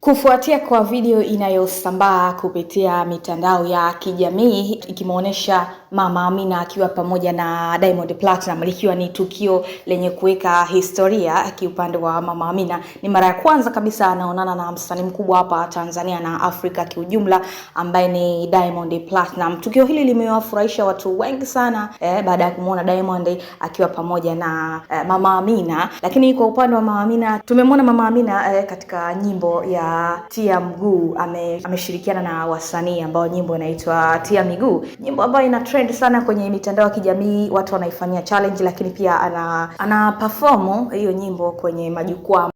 Kufuatia kwa video inayosambaa kupitia mitandao ya kijamii ikimuonesha Mama Amina akiwa pamoja na Diamond Platinum, likiwa ni tukio lenye kuweka historia kiupande wa Mama Amina. Ni mara ya kwanza kabisa anaonana na msanii mkubwa hapa Tanzania na Afrika kiujumla ambaye ni Diamond Platinum. Tukio hili limewafurahisha watu wengi sana baada ya kumuona Diamond akiwa pamoja na Mama Amina. Lakini kwa upande wa Mama Amina, tumemwona Mama Amina katika nyimbo ya Tia Mguu ameshirikiana na wasanii ambao nyimbo inaitwa Tia Miguu, nyimbo ambayo ina trend sana kwenye mitandao ya kijamii, watu wanaifanyia challenge, lakini pia ana perform hiyo nyimbo kwenye majukwaa